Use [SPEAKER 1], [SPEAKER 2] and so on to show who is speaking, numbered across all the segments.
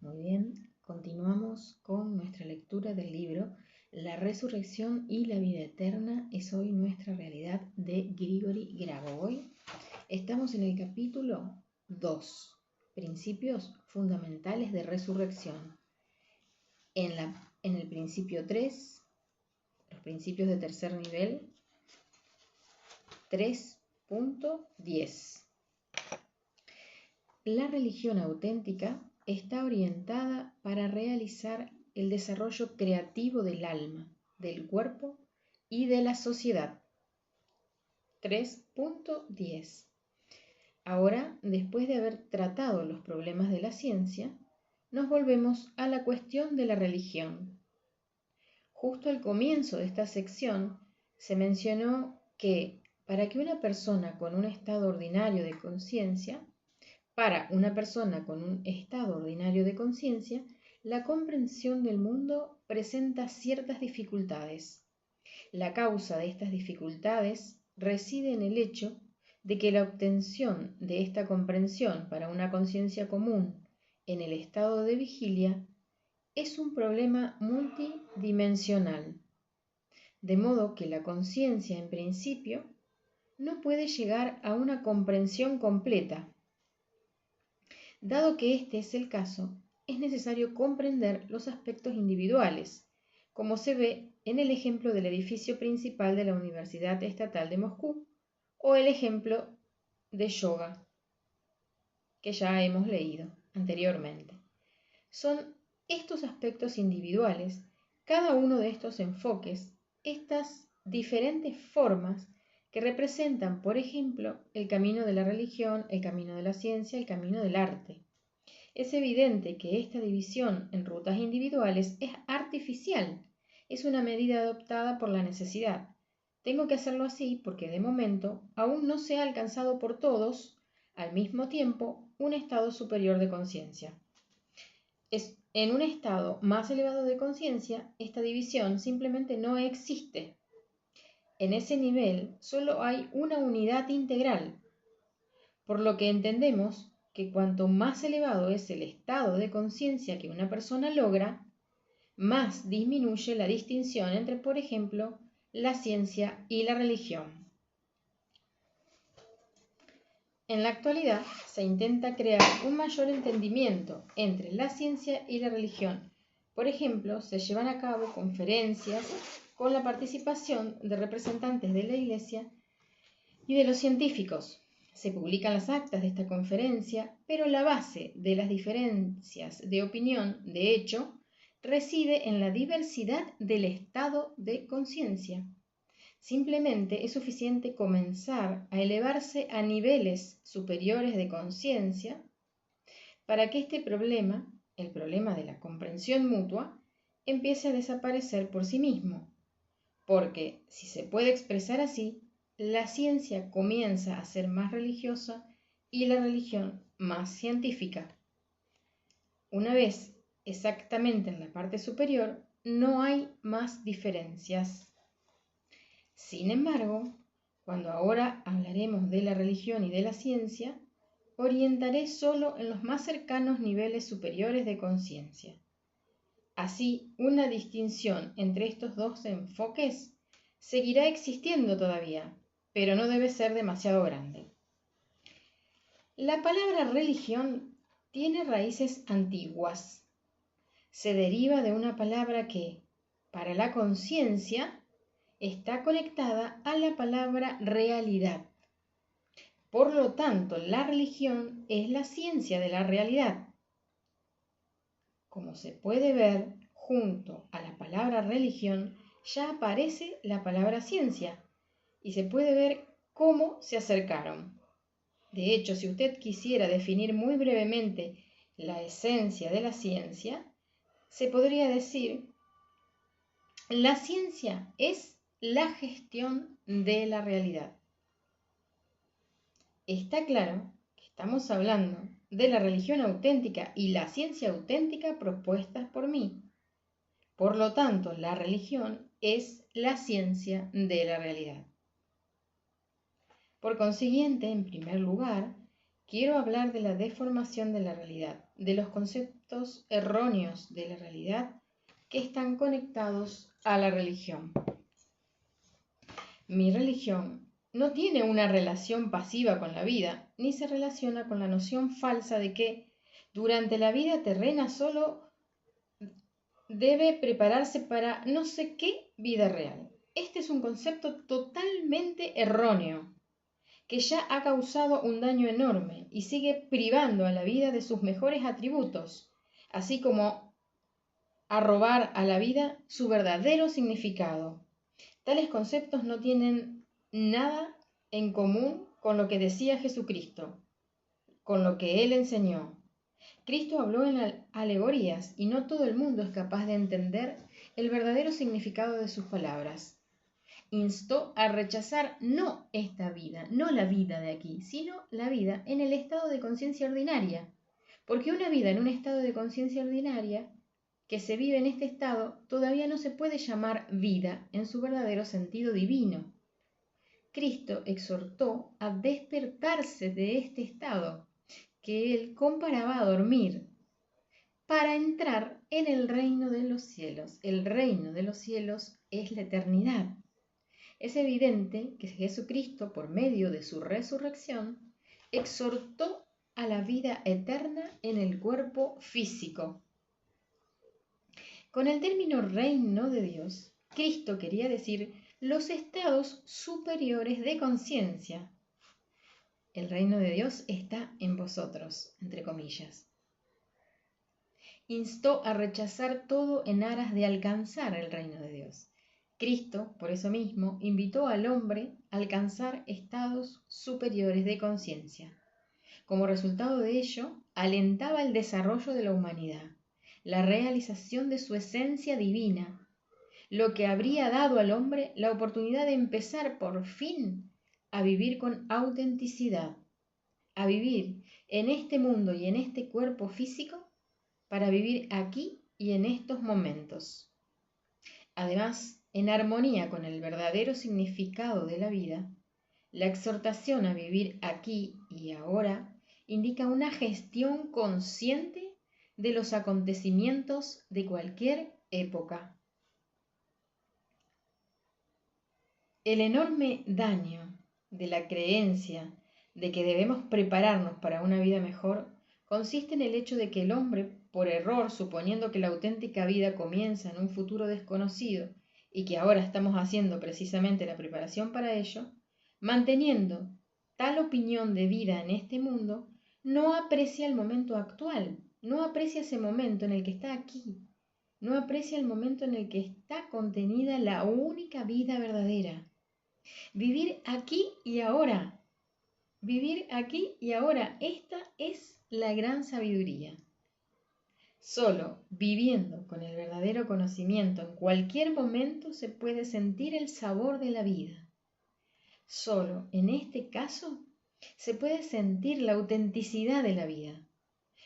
[SPEAKER 1] Muy bien, continuamos con nuestra lectura del libro La resurrección y la vida eterna es hoy nuestra realidad de Grigori Grabovoi. Estamos en el capítulo 2, Principios fundamentales de resurrección. En el principio 3, los principios de tercer nivel, 3.10. La religión auténtica está orientada para realizar el desarrollo creativo del alma, del cuerpo y de la sociedad. 3.10. Ahora, después de haber tratado los problemas de la ciencia, nos volvemos a la cuestión de la religión. Justo al comienzo de esta sección se mencionó que para una persona con un estado ordinario de conciencia, la comprensión del mundo presenta ciertas dificultades. La causa de estas dificultades reside en el hecho de que la obtención de esta comprensión para una conciencia común en el estado de vigilia es un problema multidimensional, de modo que la conciencia en principio no puede llegar a una comprensión completa. Dado que este es el caso, es necesario comprender los aspectos individuales, como se ve en el ejemplo del edificio principal de la Universidad Estatal de Moscú o el ejemplo de yoga, que ya hemos leído anteriormente. Son estos aspectos individuales, cada uno de estos enfoques, estas diferentes formas que representan, por ejemplo, el camino de la religión, el camino de la ciencia, el camino del arte. Es evidente que esta división en rutas individuales es artificial, es una medida adoptada por la necesidad. Tengo que hacerlo así porque de momento aún no se ha alcanzado por todos, al mismo tiempo, un estado superior de conciencia. En un estado más elevado de conciencia, esta división simplemente no existe. En ese nivel solo hay una unidad integral, por lo que entendemos que cuanto más elevado es el estado de conciencia que una persona logra, más disminuye la distinción entre, por ejemplo, la ciencia y la religión. En la actualidad se intenta crear un mayor entendimiento entre la ciencia y la religión. Por ejemplo, se llevan a cabo conferencias con la participación de representantes de la Iglesia y de los científicos. Se publican las actas de esta conferencia, pero la base de las diferencias de opinión, de hecho, reside en la diversidad del estado de conciencia. Simplemente es suficiente comenzar a elevarse a niveles superiores de conciencia para que este problema, el problema de la comprensión mutua, empiece a desaparecer por sí mismo. Porque, si se puede expresar así, la ciencia comienza a ser más religiosa y la religión más científica. Una vez exactamente en la parte superior, no hay más diferencias. Sin embargo, cuando ahora hablaremos de la religión y de la ciencia, orientaré solo en los más cercanos niveles superiores de conciencia. Así, una distinción entre estos dos enfoques seguirá existiendo todavía, pero no debe ser demasiado grande. La palabra religión tiene raíces antiguas. Se deriva de una palabra que, para la conciencia, está conectada a la palabra realidad. Por lo tanto, la religión es la ciencia de la realidad. Como se puede ver, junto a la palabra religión ya aparece la palabra ciencia y se puede ver cómo se acercaron. De hecho, si usted quisiera definir muy brevemente la esencia de la ciencia, se podría decir: la ciencia es la gestión de la realidad. Está claro que estamos hablando de la religión auténtica y la ciencia auténtica propuestas por mí. Por lo tanto, la religión es la ciencia de la realidad. Por consiguiente, en primer lugar, quiero hablar de la deformación de la realidad, de los conceptos erróneos de la realidad que están conectados a la religión. Mi religión no tiene una relación pasiva con la vida, ni se relaciona con la noción falsa de que durante la vida terrena solo debe prepararse para no sé qué vida real. Este es un concepto totalmente erróneo, que ya ha causado un daño enorme y sigue privando a la vida de sus mejores atributos, así como a robar a la vida su verdadero significado. Tales conceptos no tienen nada en común con lo que decía Jesucristo, con lo que Él enseñó. Cristo habló en alegorías y no todo el mundo es capaz de entender el verdadero significado de sus palabras. Instó a rechazar no esta vida, no la vida de aquí, sino la vida en el estado de conciencia ordinaria, porque una vida en un estado de conciencia ordinaria que se vive en este estado todavía no se puede llamar vida en su verdadero sentido divino. Cristo exhortó a despertarse de este estado, que él comparaba a dormir, para entrar en el reino de los cielos. El reino de los cielos es la eternidad. Es evidente que Jesucristo, por medio de su resurrección, exhortó a la vida eterna en el cuerpo físico. Con el término reino de Dios, Cristo quería decir los estados superiores de conciencia. El reino de Dios está en vosotros, entre comillas. Instó a rechazar todo en aras de alcanzar el reino de Dios. Cristo, por eso mismo, invitó al hombre a alcanzar estados superiores de conciencia. Como resultado de ello, alentaba el desarrollo de la humanidad, la realización de su esencia divina, lo que habría dado al hombre la oportunidad de empezar por fin a vivir con autenticidad, a vivir en este mundo y en este cuerpo físico para vivir aquí y en estos momentos. Además, en armonía con el verdadero significado de la vida, la exhortación a vivir aquí y ahora indica una gestión consciente de los acontecimientos de cualquier época. El enorme daño de la creencia de que debemos prepararnos para una vida mejor consiste en el hecho de que el hombre, por error, suponiendo que la auténtica vida comienza en un futuro desconocido y que ahora estamos haciendo precisamente la preparación para ello, manteniendo tal opinión de vida en este mundo, no aprecia el momento actual, no aprecia ese momento en el que está aquí, no aprecia el momento en el que está contenida la única vida verdadera. Vivir aquí y ahora. Vivir aquí y ahora. Esta es la gran sabiduría. Solo viviendo con el verdadero conocimiento en cualquier momento se puede sentir el sabor de la vida. Solo en este caso se puede sentir la autenticidad de la vida.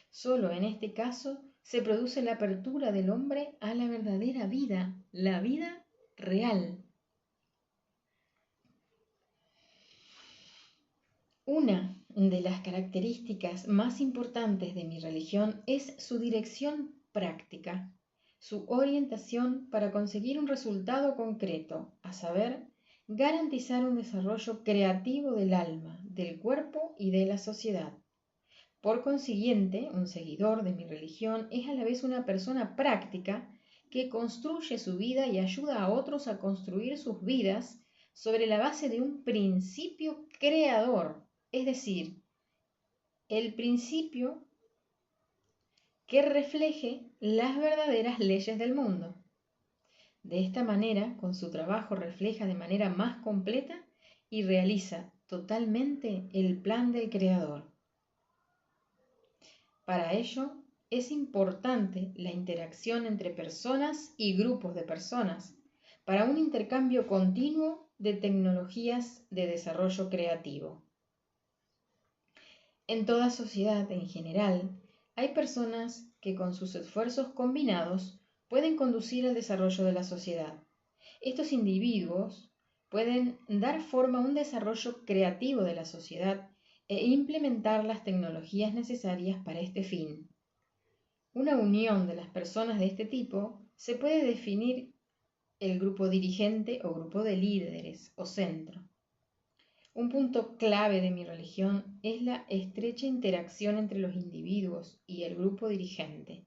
[SPEAKER 1] Solo en este caso se produce la apertura del hombre a la verdadera vida, la vida real. Una de las características más importantes de mi religión es su dirección práctica, su orientación para conseguir un resultado concreto, a saber, garantizar un desarrollo creativo del alma, del cuerpo y de la sociedad. Por consiguiente, un seguidor de mi religión es a la vez una persona práctica que construye su vida y ayuda a otros a construir sus vidas sobre la base de un principio creador, es decir, el principio que refleje las verdaderas leyes del mundo. De esta manera, con su trabajo refleja de manera más completa y realiza totalmente el plan del Creador. Para ello, es importante la interacción entre personas y grupos de personas para un intercambio continuo de tecnologías de desarrollo creativo. En toda sociedad en general, hay personas que con sus esfuerzos combinados pueden conducir al desarrollo de la sociedad. Estos individuos pueden dar forma a un desarrollo creativo de la sociedad e implementar las tecnologías necesarias para este fin. Una unión de las personas de este tipo se puede definir el grupo dirigente o grupo de líderes o centro. Un punto clave de mi religión es la estrecha interacción entre los individuos y el grupo dirigente.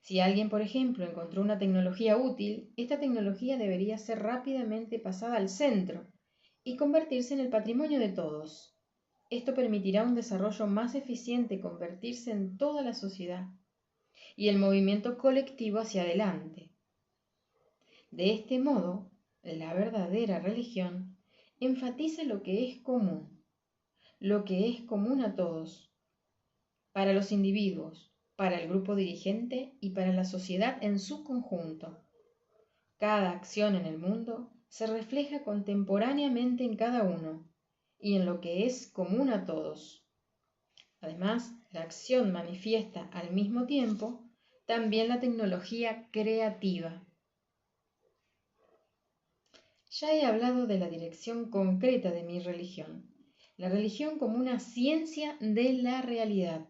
[SPEAKER 1] Si alguien, por ejemplo, encontró una tecnología útil, esta tecnología debería ser rápidamente pasada al centro y convertirse en el patrimonio de todos. Esto permitirá un desarrollo más eficiente y convertirse en toda la sociedad y el movimiento colectivo hacia adelante. De este modo, la verdadera religión enfatiza lo que es común a todos, para los individuos, para el grupo dirigente y para la sociedad en su conjunto. Cada acción en el mundo se refleja contemporáneamente en cada uno y en lo que es común a todos. Además, la acción manifiesta al mismo tiempo también la tecnología creativa. Ya he hablado de la dirección concreta de mi religión. La religión como una ciencia de la realidad.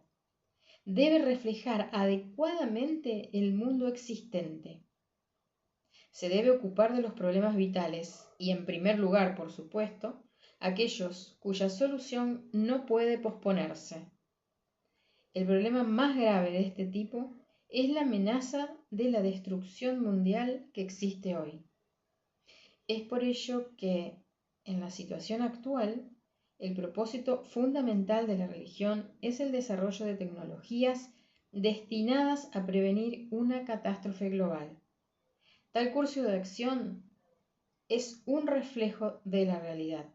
[SPEAKER 1] Debe reflejar adecuadamente el mundo existente. Se debe ocupar de los problemas vitales y, en primer lugar, por supuesto, aquellos cuya solución no puede posponerse. El problema más grave de este tipo es la amenaza de la destrucción mundial que existe hoy. Es por ello que, en la situación actual, el propósito fundamental de la religión es el desarrollo de tecnologías destinadas a prevenir una catástrofe global. Tal curso de acción es un reflejo de la realidad,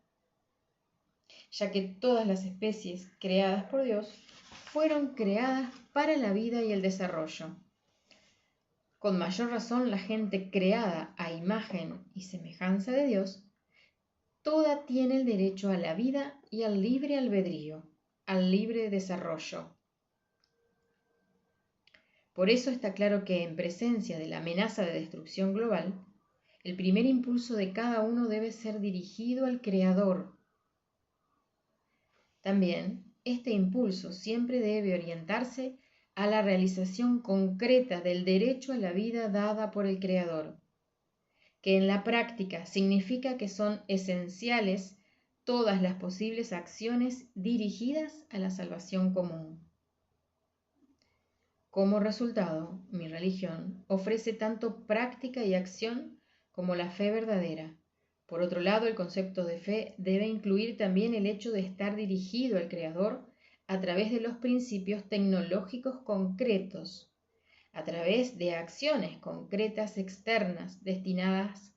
[SPEAKER 1] ya que todas las especies creadas por Dios fueron creadas para la vida y el desarrollo. Con mayor razón, la gente creada a imagen y semejanza de Dios, toda tiene el derecho a la vida y al libre albedrío, al libre desarrollo. Por eso está claro que, en presencia de la amenaza de destrucción global, el primer impulso de cada uno debe ser dirigido al Creador. También, este impulso siempre debe orientarse a la realización concreta del derecho a la vida dada por el Creador, que en la práctica significa que son esenciales todas las posibles acciones dirigidas a la salvación común. Como resultado, mi religión ofrece tanto práctica y acción como la fe verdadera. Por otro lado, el concepto de fe debe incluir también el hecho de estar dirigido al Creador a través de los principios tecnológicos concretos, a través de acciones concretas externas destinadas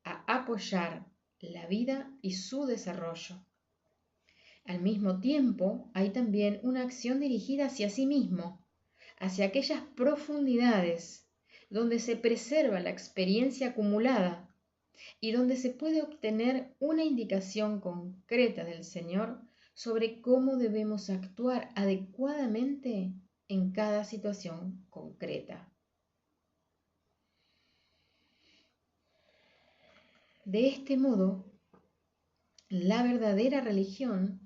[SPEAKER 1] a apoyar la vida y su desarrollo. Al mismo tiempo, hay también una acción dirigida hacia sí mismo, hacia aquellas profundidades donde se preserva la experiencia acumulada y donde se puede obtener una indicación concreta del Señor sobre cómo debemos actuar adecuadamente en cada situación concreta. De este modo, la verdadera religión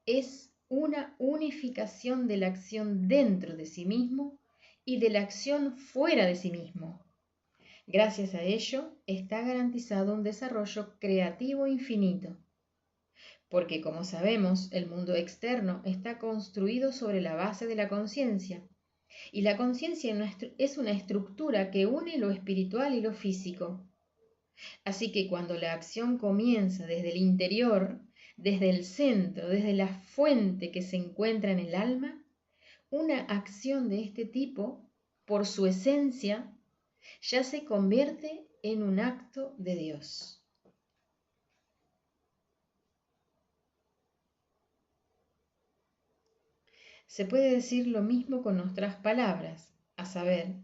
[SPEAKER 1] es una unificación de la acción dentro de sí mismo y de la acción fuera de sí mismo. Gracias a ello está garantizado un desarrollo creativo infinito, porque como sabemos, el mundo externo está construido sobre la base de la conciencia, y la conciencia es una estructura que une lo espiritual y lo físico. Así que cuando la acción comienza desde el interior, desde el centro, desde la fuente que se encuentra en el alma, una acción de este tipo, por su esencia, ya se convierte en un acto de Dios. Se puede decir lo mismo con otras palabras, a saber,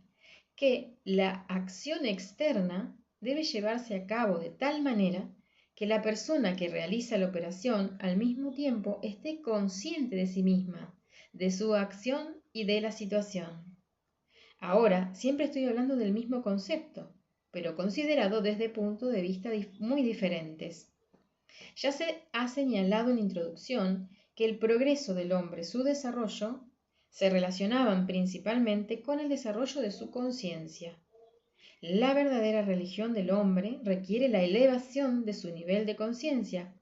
[SPEAKER 1] que la acción externa debe llevarse a cabo de tal manera que la persona que realiza la operación al mismo tiempo esté consciente de sí misma, de su acción y de la situación. Ahora, siempre estoy hablando del mismo concepto, pero considerado desde puntos de vista muy diferentes. Ya se ha señalado en la introducción que el progreso del hombre, su desarrollo, se relacionaban principalmente con el desarrollo de su conciencia. La verdadera religión del hombre requiere la elevación de su nivel de conciencia,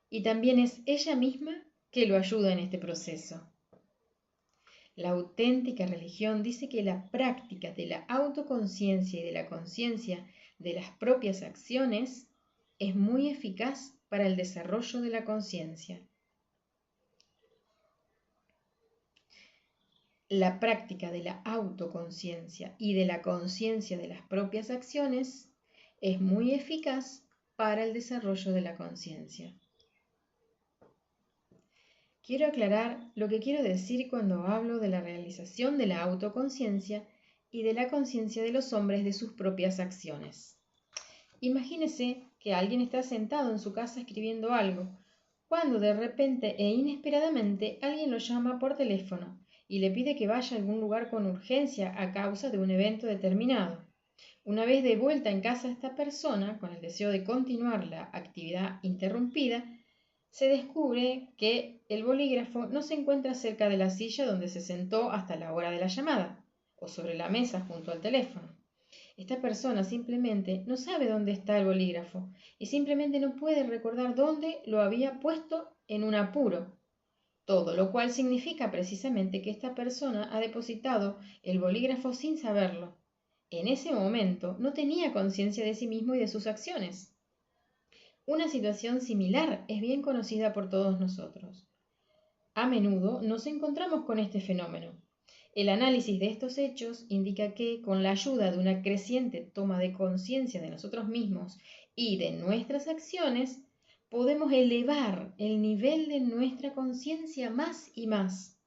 [SPEAKER 1] y también es ella misma que lo ayuda en este proceso. La auténtica religión dice que la práctica de la autoconciencia y de la conciencia de las propias acciones es muy eficaz para el desarrollo de la conciencia. La práctica de la autoconciencia y de la conciencia de las propias acciones es muy eficaz para el desarrollo de la conciencia. Quiero aclarar lo que quiero decir cuando hablo de la realización de la autoconciencia y de la conciencia de los hombres de sus propias acciones. Imagínese que alguien está sentado en su casa escribiendo algo, cuando de repente e inesperadamente alguien lo llama por teléfono y le pide que vaya a algún lugar con urgencia a causa de un evento determinado. Una vez de vuelta en casa esta persona, con el deseo de continuar la actividad interrumpida, se descubre que el bolígrafo no se encuentra cerca de la silla donde se sentó hasta la hora de la llamada, o sobre la mesa junto al teléfono. Esta persona simplemente no sabe dónde está el bolígrafo y simplemente no puede recordar dónde lo había puesto en un apuro. Todo lo cual significa precisamente que esta persona ha depositado el bolígrafo sin saberlo. En ese momento no tenía conciencia de sí mismo y de sus acciones. Una situación similar es bien conocida por todos nosotros. A menudo nos encontramos con este fenómeno. El análisis de estos hechos indica que, con la ayuda de una creciente toma de conciencia de nosotros mismos y de nuestras acciones, podemos elevar el nivel de nuestra conciencia más y más.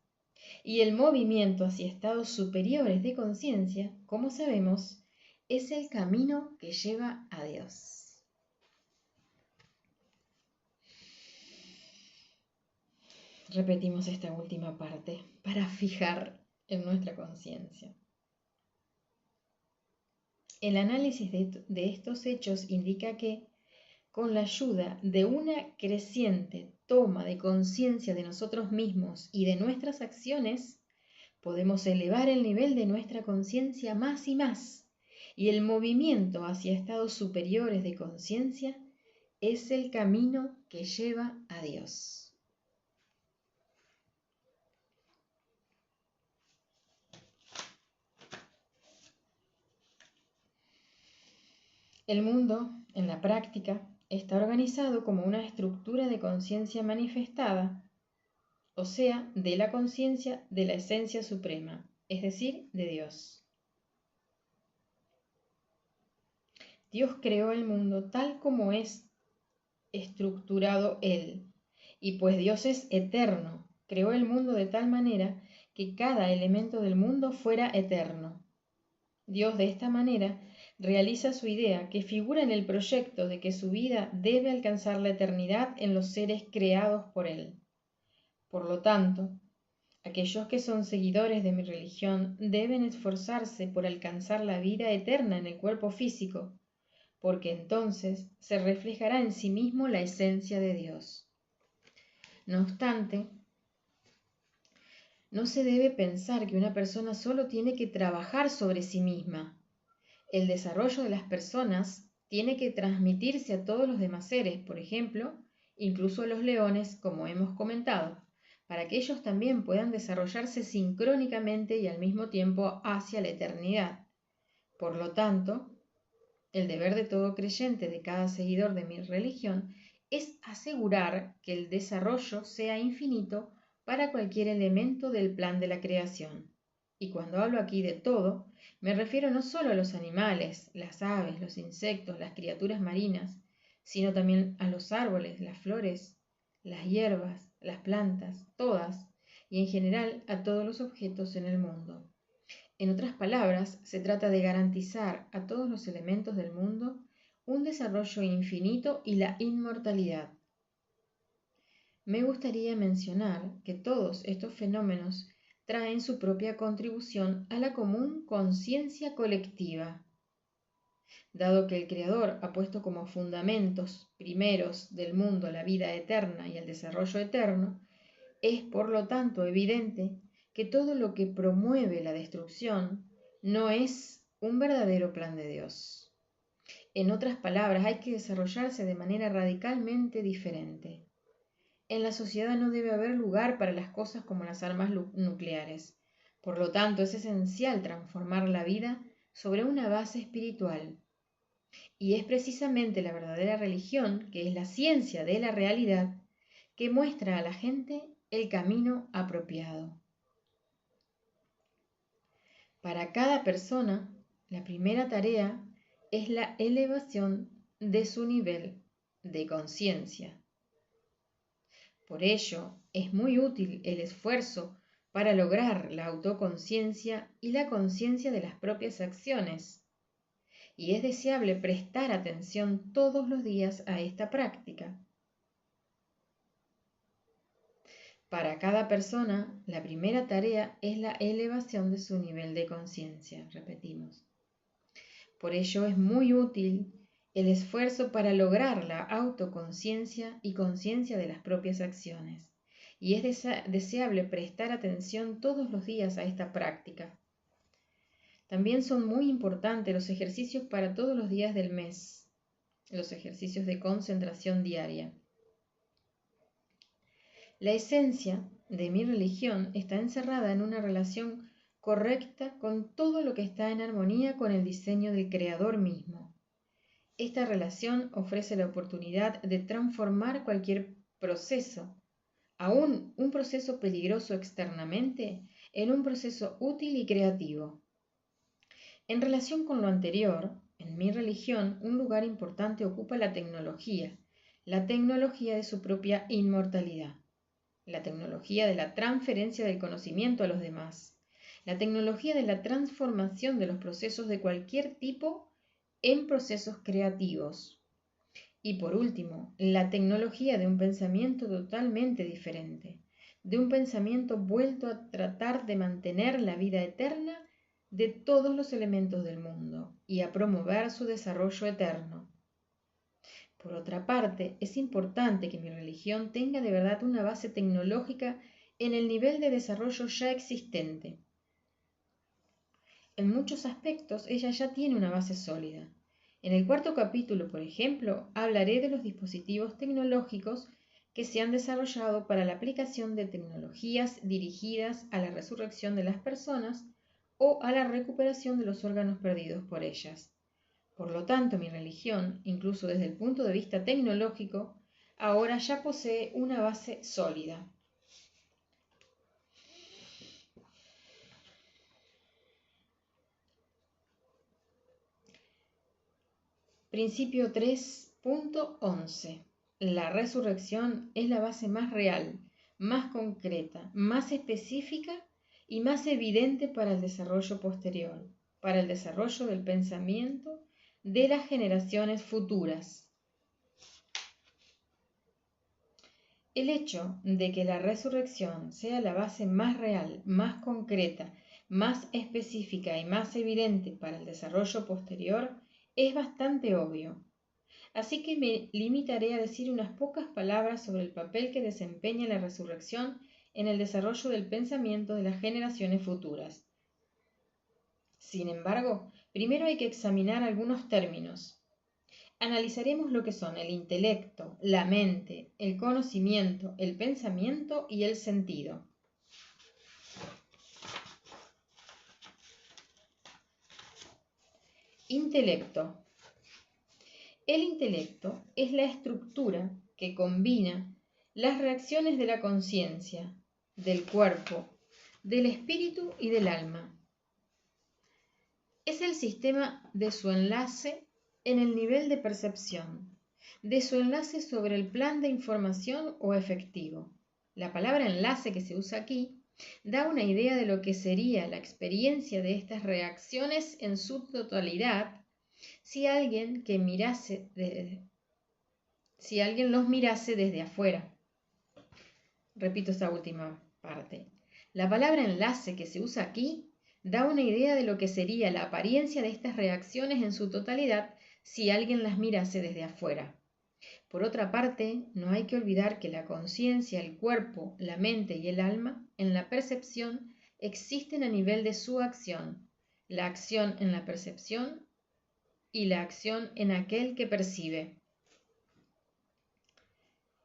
[SPEAKER 1] Y el movimiento hacia estados superiores de conciencia, como sabemos, es el camino que lleva a Dios. Repetimos esta última parte para fijar en nuestra conciencia. El análisis de estos hechos indica que, con la ayuda de una creciente toma de conciencia de nosotros mismos y de nuestras acciones, podemos elevar el nivel de nuestra conciencia más y más, y el movimiento hacia estados superiores de conciencia es el camino que lleva a Dios. El mundo, en la práctica, está organizado como una estructura de conciencia manifestada, o sea, de la conciencia de la esencia suprema, es decir, de Dios. Dios creó el mundo tal como es estructurado Él, y pues Dios es eterno, creó el mundo de tal manera que cada elemento del mundo fuera eterno. Dios de esta manera realiza su idea que figura en el proyecto de que su vida debe alcanzar la eternidad en los seres creados por Él. Por lo tanto, aquellos que son seguidores de mi religión deben esforzarse por alcanzar la vida eterna en el cuerpo físico, porque entonces se reflejará en sí mismo la esencia de Dios. No obstante, no se debe pensar que una persona solo tiene que trabajar sobre sí misma. El desarrollo de las personas tiene que transmitirse a todos los demás seres, por ejemplo, incluso a los leones, como hemos comentado, para que ellos también puedan desarrollarse sincrónicamente y al mismo tiempo hacia la eternidad. Por lo tanto, el deber de todo creyente, de cada seguidor de mi religión, es asegurar que el desarrollo sea infinito para cualquier elemento del plan de la creación. Y cuando hablo aquí de todo, me refiero no solo a los animales, las aves, los insectos, las criaturas marinas, sino también a los árboles, las flores, las hierbas, las plantas, todas, y en general a todos los objetos en el mundo. En otras palabras, se trata de garantizar a todos los elementos del mundo un desarrollo infinito y la inmortalidad. Me gustaría mencionar que todos estos fenómenos traen su propia contribución a la común conciencia colectiva. Dado que el Creador ha puesto como fundamentos primeros del mundo la vida eterna y el desarrollo eterno, Es por lo tanto evidente que todo lo que promueve la destrucción no es un verdadero plan de Dios. En otras palabras, hay que desarrollarse de manera radicalmente diferente. En la sociedad no debe haber lugar para las cosas como las armas nucleares. Por lo tanto, es esencial transformar la vida sobre una base espiritual. Y es precisamente la verdadera religión, que es la ciencia de la realidad, que muestra a la gente el camino apropiado. Para cada persona, la primera tarea es la elevación de su nivel de conciencia. Por ello, es muy útil el esfuerzo para lograr la autoconciencia y la conciencia de las propias acciones. Y es deseable prestar atención todos los días a esta práctica. Para cada persona, la primera tarea es la elevación de su nivel de conciencia, repetimos. Por ello es muy útil el esfuerzo para lograr la autoconciencia y conciencia de las propias acciones. Y es deseable prestar atención todos los días a esta práctica. También son muy importantes los ejercicios para todos los días del mes, los ejercicios de concentración diaria. La esencia de mi religión está encerrada en una relación correcta con todo lo que está en armonía con el diseño del Creador mismo. Esta relación ofrece la oportunidad de transformar cualquier proceso, aún un proceso peligroso externamente, en un proceso útil y creativo. En relación con lo anterior, en mi religión, un lugar importante ocupa la tecnología de su propia inmortalidad, la tecnología de la transferencia del conocimiento a los demás, la tecnología de la transformación de los procesos de cualquier tipo en procesos creativos. Y por último, la tecnología de un pensamiento totalmente diferente, de un pensamiento vuelto a tratar de mantener la vida eterna de todos los elementos del mundo y a promover su desarrollo eterno. Por otra parte, es importante que mi religión tenga de verdad una base tecnológica en el nivel de desarrollo ya existente. En muchos aspectos, ella ya tiene una base sólida. En el cuarto capítulo, por ejemplo, hablaré de los dispositivos tecnológicos que se han desarrollado para la aplicación de tecnologías dirigidas a la resurrección de las personas o a la recuperación de los órganos perdidos por ellas. Por lo tanto, mi religión, incluso desde el punto de vista tecnológico, ahora ya posee una base sólida. Principio 3.11. La resurrección es la base más real, más concreta, más específica y más evidente para el desarrollo posterior, para el desarrollo del pensamiento de las generaciones futuras. El hecho de que la resurrección sea la base más real, más concreta, más específica y más evidente para el desarrollo posterior es bastante obvio. Así que me limitaré a decir unas pocas palabras sobre el papel que desempeña la resurrección en el desarrollo del pensamiento de las generaciones futuras. Sin embargo, primero hay que examinar algunos términos. Analizaremos lo que son el intelecto, la mente, el conocimiento, el pensamiento y el sentido. Intelecto. El intelecto es la estructura que combina las reacciones de la conciencia, del cuerpo, del espíritu y del alma. Es el sistema de su enlace en el nivel de percepción, de su enlace sobre el plan de información o efectivo. La palabra enlace que se usa aquí da una idea de lo que sería la experiencia de estas reacciones en su totalidad si alguien los mirase desde afuera. Repito esta última parte. La palabra enlace que se usa aquí da una idea de lo que sería la apariencia de estas reacciones en su totalidad si alguien las mirase desde afuera. Por otra parte, no hay que olvidar que la conciencia, el cuerpo, la mente y el alma, en la percepción, existen a nivel de su acción, la acción en la percepción y la acción en aquel que percibe.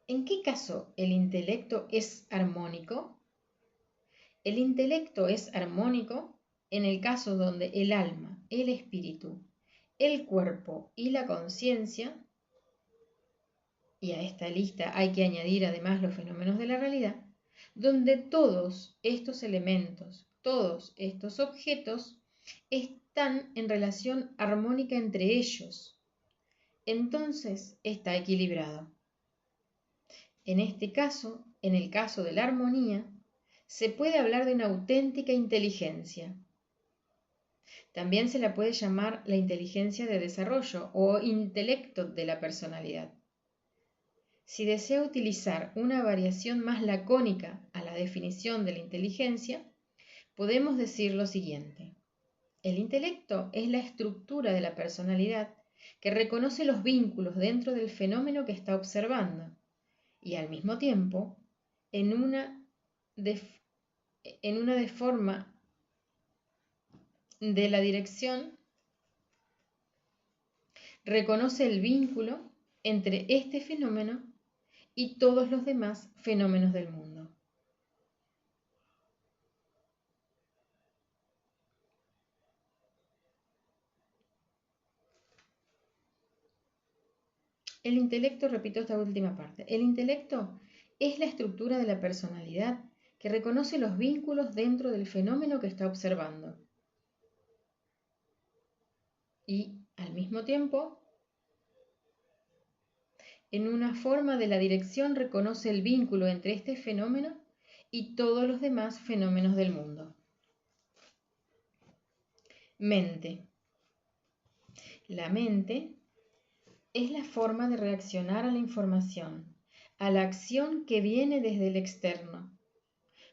[SPEAKER 1] ¿En qué caso el intelecto es armónico? El intelecto es armónico en el caso donde el alma, el espíritu, el cuerpo y la conciencia, y a esta lista hay que añadir además los fenómenos de la realidad, donde todos estos elementos, todos estos objetos están en relación armónica entre ellos. Entonces está equilibrado. En este caso, en el caso de la armonía, se puede hablar de una auténtica inteligencia. También se la puede llamar la inteligencia de desarrollo o intelecto de la personalidad. Si desea utilizar una variación más lacónica a la definición de la inteligencia, podemos decir lo siguiente. El intelecto es la estructura de la personalidad que reconoce los vínculos dentro del fenómeno que está observando y al mismo tiempo, en una de forma de la dirección, reconoce el vínculo entre este fenómeno y todos los demás fenómenos del mundo. El intelecto, repito esta última parte, el intelecto es la estructura de la personalidad que reconoce los vínculos dentro del fenómeno que está observando. Y al mismo tiempo, en una forma de la dirección reconoce el vínculo entre este fenómeno y todos los demás fenómenos del mundo. Mente. La mente es la forma de reaccionar a la información, a la acción que viene desde el externo.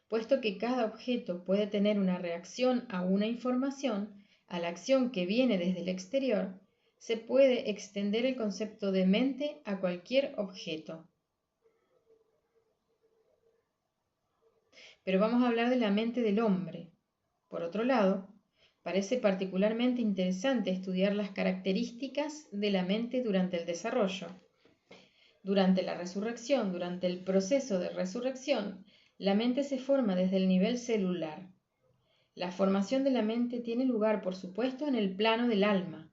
[SPEAKER 1] Puesto que cada objeto puede tener una reacción a una información, a la acción que viene desde el exterior, se puede extender el concepto de mente a cualquier objeto. Pero vamos a hablar de la mente del hombre. Por otro lado, parece particularmente interesante estudiar las características de la mente durante el desarrollo. Durante la resurrección, durante el proceso de resurrección, la mente se forma desde el nivel celular. La formación de la mente tiene lugar, por supuesto, en el plano del alma.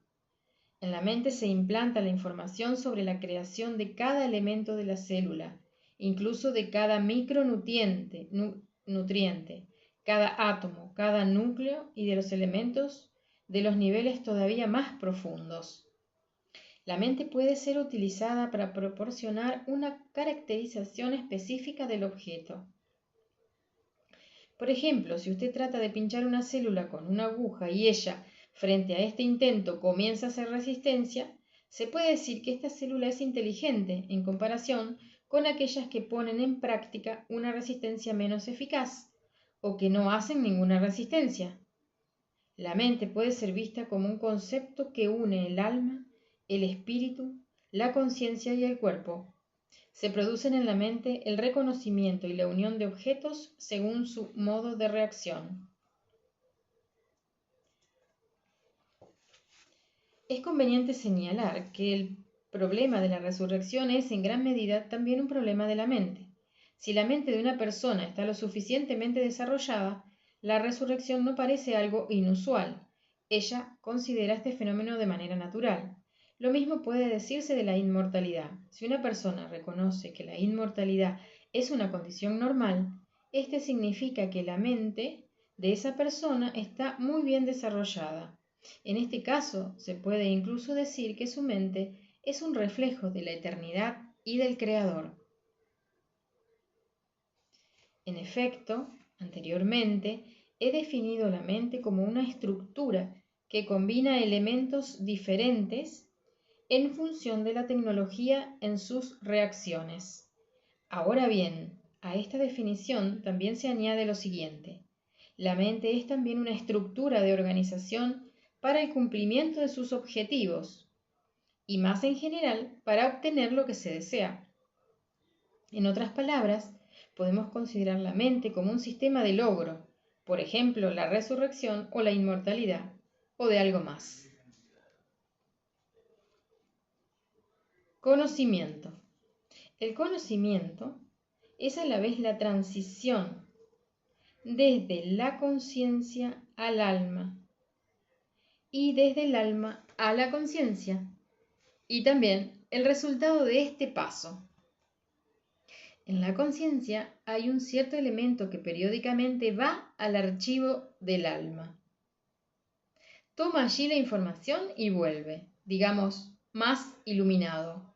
[SPEAKER 1] En la mente se implanta la información sobre la creación de cada elemento de la célula, incluso de cada micronutriente, cada átomo, cada núcleo y de los elementos de los niveles todavía más profundos. La mente puede ser utilizada para proporcionar una caracterización específica del objeto. Por ejemplo, si usted trata de pinchar una célula con una aguja y ella, frente a este intento, comienza a hacer resistencia, se puede decir que esta célula es inteligente en comparación con aquellas que ponen en práctica una resistencia menos eficaz o que no hacen ninguna resistencia. La mente puede ser vista como un concepto que une el alma, el espíritu, la conciencia y el cuerpo. Se producen en la mente el reconocimiento y la unión de objetos según su modo de reacción. Es conveniente señalar que el problema de la resurrección es en gran medida también un problema de la mente. Si la mente de una persona está lo suficientemente desarrollada, la resurrección no parece algo inusual. Ella considera este fenómeno de manera natural. Lo mismo puede decirse de la inmortalidad. Si una persona reconoce que la inmortalidad es una condición normal, este significa que la mente de esa persona está muy bien desarrollada. En este caso, se puede incluso decir que su mente es un reflejo de la eternidad y del Creador. En efecto, anteriormente, he definido la mente como una estructura que combina elementos diferentes en función de la tecnología en sus reacciones. Ahora bien, a esta definición también se añade lo siguiente. La mente es también una estructura de organización para el cumplimiento de sus objetivos. y más en general para obtener lo que se desea. En otras palabras, podemos considerar la mente como un sistema de logro, por ejemplo, la resurrección o la inmortalidad, o de algo más. Conocimiento. El conocimiento es a la vez la transición desde la conciencia al alma y desde el alma a la conciencia, y también el resultado de este paso. En la conciencia hay un cierto elemento que periódicamente va al archivo del alma. Toma allí la información y vuelve, digamos, más iluminado.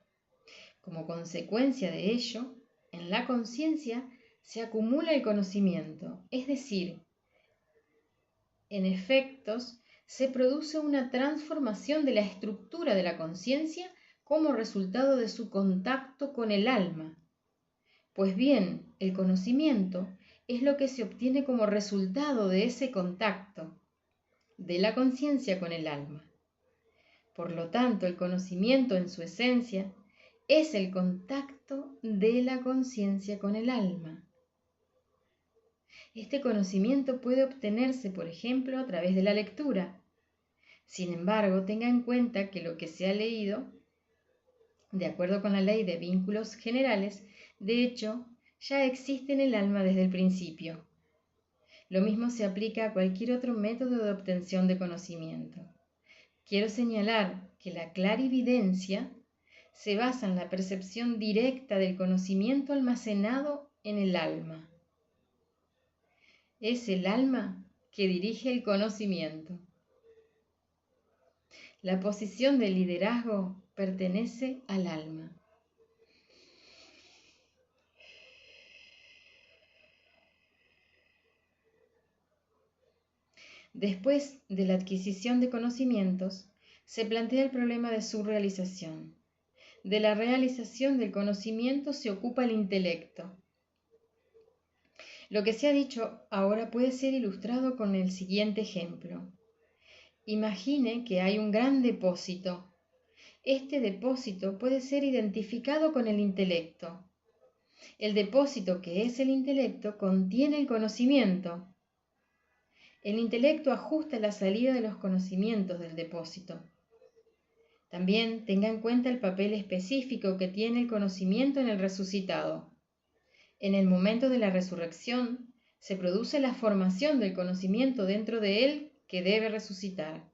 [SPEAKER 1] Como consecuencia de ello, en la conciencia se acumula el conocimiento, es decir, en efectos, se produce una transformación de la estructura de la conciencia como resultado de su contacto con el alma. Pues bien, el conocimiento es lo que se obtiene como resultado de ese contacto de la conciencia con el alma. Por lo tanto, el conocimiento en su esencia es el contacto de la conciencia con el alma. Este conocimiento puede obtenerse, por ejemplo, a través de la lectura. Sin embargo, tenga en cuenta que lo que se ha leído, de acuerdo con la ley de vínculos generales, de hecho, ya existe en el alma desde el principio. Lo mismo se aplica a cualquier otro método de obtención de conocimiento. Quiero señalar que la clarividencia se basa en la percepción directa del conocimiento almacenado en el alma. Es el alma que dirige el conocimiento. La posición de liderazgo pertenece al alma. Después de la adquisición de conocimientos, se plantea el problema de su realización. De la realización del conocimiento se ocupa el intelecto. Lo que se ha dicho ahora puede ser ilustrado con el siguiente ejemplo. Imagine que hay un gran depósito. Este depósito puede ser identificado con el intelecto. El depósito, que es el intelecto, contiene el conocimiento. El intelecto ajusta la salida de los conocimientos del depósito. También tenga en cuenta el papel específico que tiene el conocimiento en el resucitado. En el momento de la resurrección, se produce la formación del conocimiento dentro de él que debe resucitar.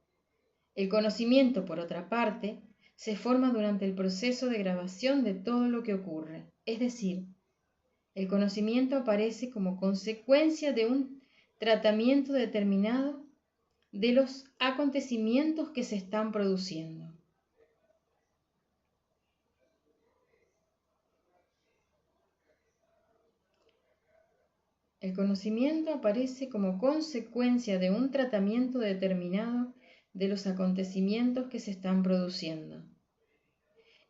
[SPEAKER 1] El conocimiento, por otra parte, se forma durante el proceso de grabación de todo lo que ocurre. Es decir, el conocimiento aparece como consecuencia de un tratamiento determinado de los acontecimientos que se están produciendo. El conocimiento aparece como consecuencia de un tratamiento determinado de los acontecimientos que se están produciendo.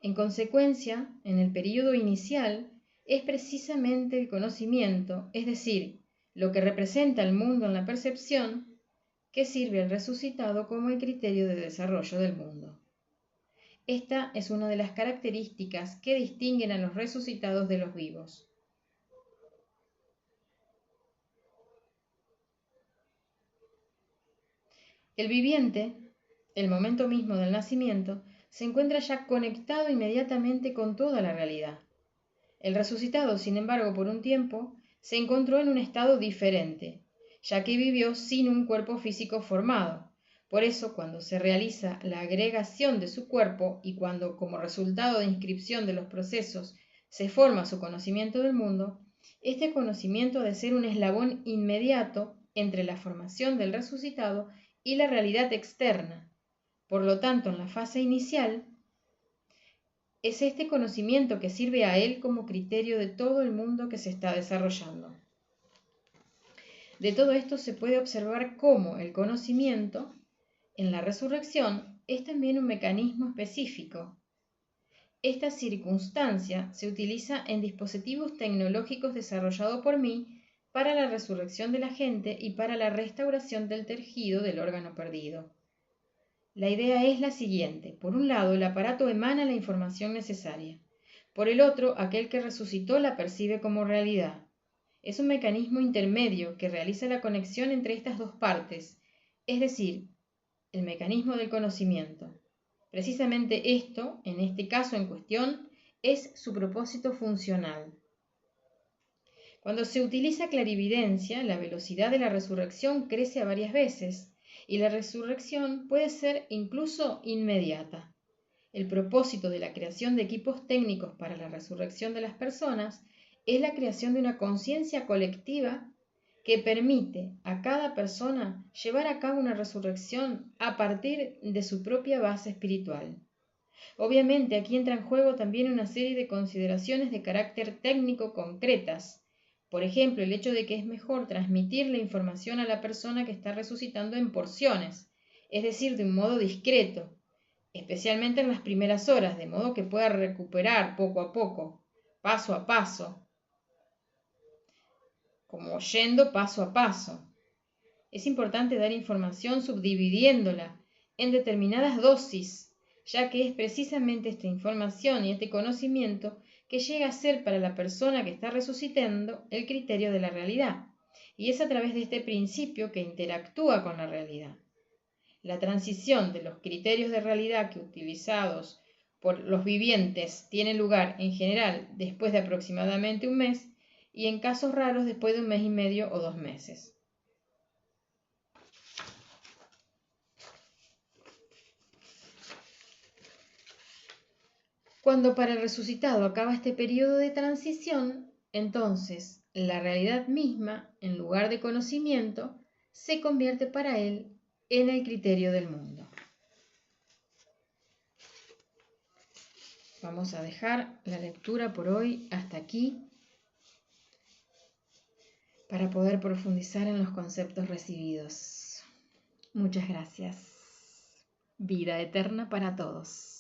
[SPEAKER 1] En consecuencia, en el período inicial, es precisamente el conocimiento, es decir, lo que representa el mundo en la percepción, que sirve al resucitado como el criterio de desarrollo del mundo. Esta es una de las características que distinguen a los resucitados de los vivos. El viviente, el momento mismo del nacimiento, se encuentra ya conectado inmediatamente con toda la realidad. El resucitado, sin embargo, por un tiempo, se encontró en un estado diferente, ya que vivió sin un cuerpo físico formado. Por eso, cuando se realiza la agregación de su cuerpo y cuando, como resultado de inscripción de los procesos, se forma su conocimiento del mundo, este conocimiento ha de ser un eslabón inmediato entre la formación del resucitado y la realidad externa. Por lo tanto, en la fase inicial, es este conocimiento que sirve a él como criterio de todo el mundo que se está desarrollando. De todo esto se puede observar cómo el conocimiento, en la resurrección, es también un mecanismo específico. Esta circunstancia se utiliza en dispositivos tecnológicos desarrollados por mí para la resurrección de la gente y para la restauración del tejido del órgano perdido. La idea es la siguiente. Por un lado, el aparato emana la información necesaria. Por el otro, aquel que resucitó la percibe como realidad. Es un mecanismo intermedio que realiza la conexión entre estas dos partes, es decir, el mecanismo del conocimiento. Precisamente esto, en este caso en cuestión, es su propósito funcional. Cuando se utiliza clarividencia, la velocidad de la resurrección crece a varias veces, y la resurrección puede ser incluso inmediata. El propósito de la creación de equipos técnicos para la resurrección de las personas es la creación de una conciencia colectiva que permite a cada persona llevar a cabo una resurrección a partir de su propia base espiritual. Obviamente aquí entra en juego también una serie de consideraciones de carácter técnico concretas. Por ejemplo, el hecho de que es mejor transmitir la información a la persona que está resucitando en porciones, es decir, de un modo discreto, especialmente en las primeras horas, de modo que pueda recuperar poco a poco, paso a paso, como yendo paso a paso. Es importante dar información subdividiéndola en determinadas dosis, ya que es precisamente esta información y este conocimiento que llega a ser para la persona que está resucitando el criterio de la realidad, y es a través de este principio que interactúa con la realidad. La transición de los criterios de realidad que utilizados por los vivientes tiene lugar en general después de aproximadamente un mes y en casos raros después de un mes y medio o 2 meses. Cuando para el resucitado acaba este periodo de transición, entonces la realidad misma, en lugar de conocimiento, se convierte para él en el criterio del mundo. Vamos a dejar la lectura por hoy hasta aquí para poder profundizar en los conceptos recibidos. Muchas gracias. Vida eterna para todos.